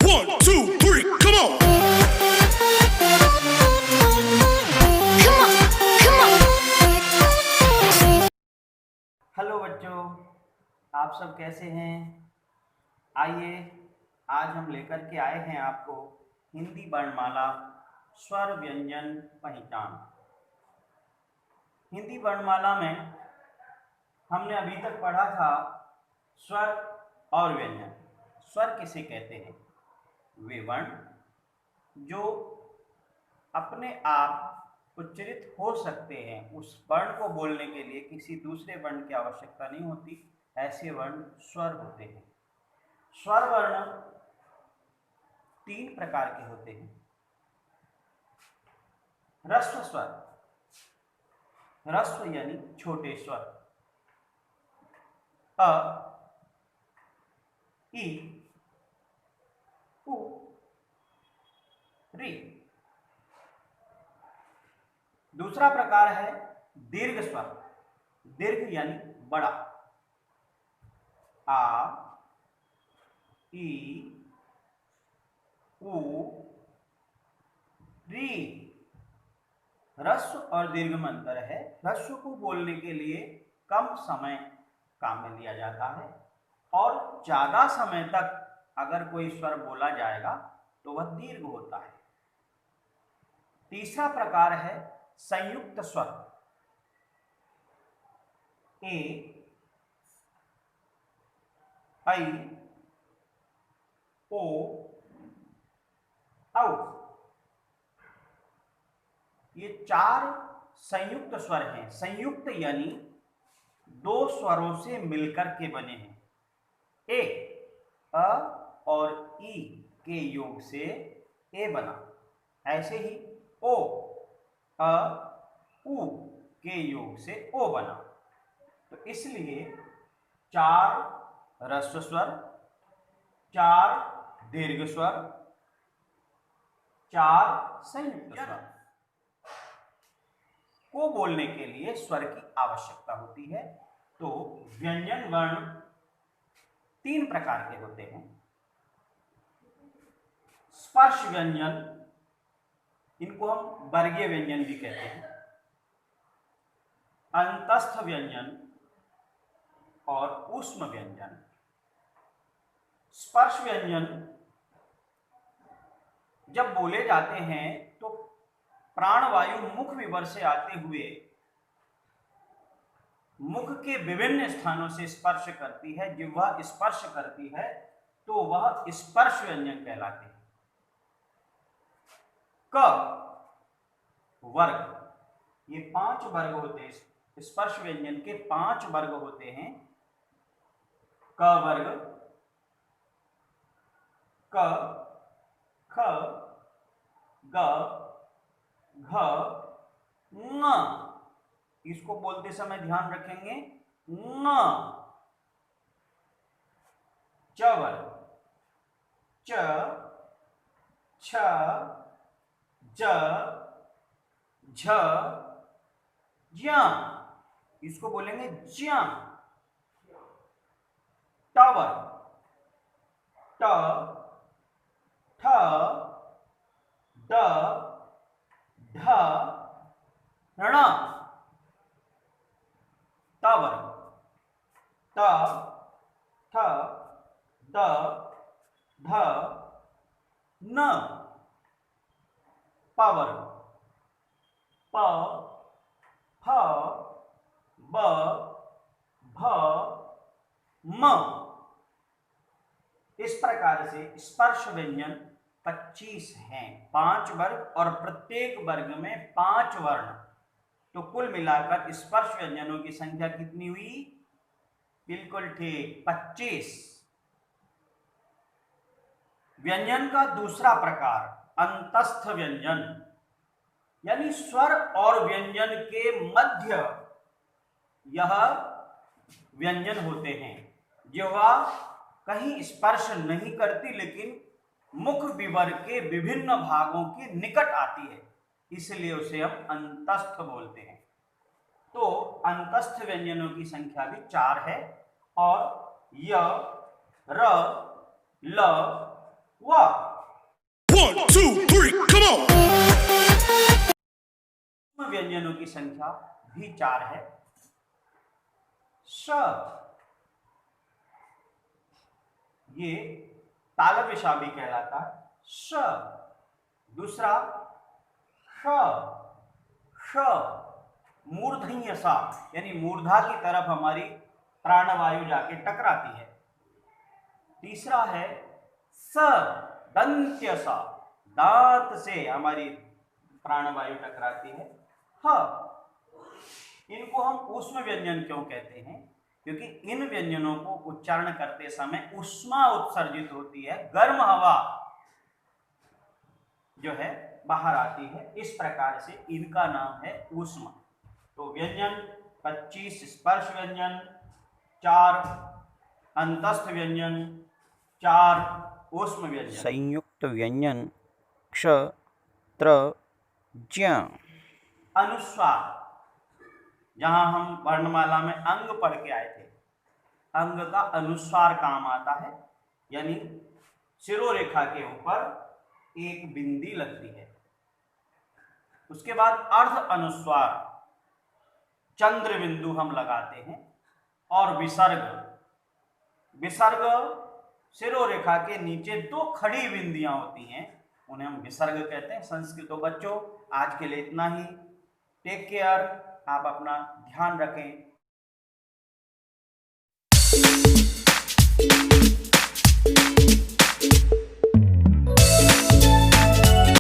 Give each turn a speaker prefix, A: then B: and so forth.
A: 1, 2, 3, come on!
B: Hello बच्चों, आप सब कैसे हैं? आइए आज हम लेकर के आए हैं आपको हिंदी वर्णमाला स्वर व्यंजन पहचान। हिंदी वर्णमाला में हमने अभी तक पढ़ा था स्वर और व्यंजन। स्वर किसे कहते हैं? वे वर्ण जो अपने आप उच्चरित हो सकते हैं, उस वर्ण को बोलने के लिए किसी दूसरे वर्ण की आवश्यकता नहीं होती, ऐसे वर्ण स्वर होते हैं। स्वर वर्ण 3 प्रकार के होते हैं। ह्रस्व स्वर, ह्रस्व यानी छोटे स्वर, अ, ई, उ, री। दूसरा प्रकार है दीर्घ स्वर, दीर्घ यानी बड़ा, आ, ई, उ, री। ह्रस्व और दीर्घ में अंतर है। ह्रस्व को बोलने के लिए कम समय काम में लिया जाता है और ज्यादा समय तक अगर कोई स्वर बोला जाएगा तो वह दीर्घ होता है। तीसरा प्रकार है संयुक्त स्वर, ए, ऐ, ओ, औ। ये 4 संयुक्त स्वर हैं। संयुक्त यानी 2 स्वरों से मिलकर के बने हैं। ए, अ और ई के योग से ए बना। ऐसे ही ओ, अ, उ के योग से ओ बना। तो इसलिए 4 ह्रस्व स्वर, 4 दीर्घ स्वर, 4 संयुक्त स्वर को बोलने के लिए स्वर की आवश्यकता होती है। तो व्यंजन वर्ण 3 प्रकार के होते हैं। स्पर्श व्यंजन, इनको हम वर्गीय व्यंजन भी कहते हैं, अंतस्थ व्यंजन और ऊष्म व्यंजन। स्पर्श व्यंजन जब बोले जाते हैं तो प्राणवायु मुख विवर से आते हुए मुख के विभिन्न स्थानों से स्पर्श करती है, जिह्वा स्पर्श करती है, तो वह स्पर्श व्यंजन कहलाते हैं। क वर्ग, ये 5 वर्ग होते हैं। स्पर्श व्यंजन के 5 वर्ग होते हैं। क वर्ग, क, ख, ग, घ, ङ। इसको बोलते समय ध्यान रखेंगे, ङ। च वर्ग, च, छ, ज, झ, ज्ञ। इसको बोलेंगे ज्ञ। ट वर्ग, ट, ठ, ड, ढ, ण। ट वर्ग, ट, ठ, ड, ढ, न। प वर्ग, प, फ, ब, भ, म। इस प्रकार से स्पर्श व्यंजन 25 हैं। 5 वर्ग और प्रत्येक वर्ग में 5 वर्ण, तो कुल मिलाकर स्पर्श व्यंजनों की संख्या कितनी हुई? बिल्कुल ठीक, 25। व्यंजन का दूसरा प्रकार अंतस्थ व्यंजन, यानी स्वर और व्यंजन के मध्य यह व्यंजन होते हैं। जिह्वा कहीं स्पर्श नहीं करती, लेकिन मुख विवर के विभिन्न भागों के निकट आती है, इसलिए उसे हम अंतस्थ बोलते हैं। तो अंतस्थ व्यंजनों की संख्या भी 4 है और य, र, ल, व।
A: 1, 2, 3, come on!
B: व्यंजनों की संख्या भी 4 है। श, ये तालव्य श भी कहलाता है। श। दूसरा श, श मूर्धन्य सा, यानी मूर्धा की तरफ हमारी प्राणवायु जाके टकराती है। तीसरा है स, दंत्य सा, दांत से हमारी प्राणवायु टकराती है। ह, इनको हम ऊष्म व्यंजन क्यों कहते हैं? क्योंकि इन व्यंजनों को उच्चारण करते समय ऊष्मा उत्सर्जित होती है, गर्म हवा जो है बाहर आती है, इस प्रकार से इनका नाम है ऊष्मा। तो व्यंजन 25 स्पर्श व्यंजन, 4 अंतस्थ व्यंजन, 4 ऊष्म व्यंजन।
C: संयुक्त व्यंजन क्ष, त्र, ज्ञ।
B: अनुस्वार, जहां हम वर्णमाला में अंग पढ़ के आए थे, अंग का अनुस्वार काम आता है, यानी शिरोरेखा के ऊपर एक बिंदी लगती है। उसके बाद अर्ध अनुस्वार, चंद्र बिंदु हम लगाते हैं। और विसर्ग, विसर्ग शिरोरेखा के नीचे 2 खड़ी बिंदियां होती हैं, उन्हें हम विसर्ग कहते हैं। संस्कृत। तो बच्चों आज के लिए इतना ही। टेक केयर, आप अपना ध्यान रखें।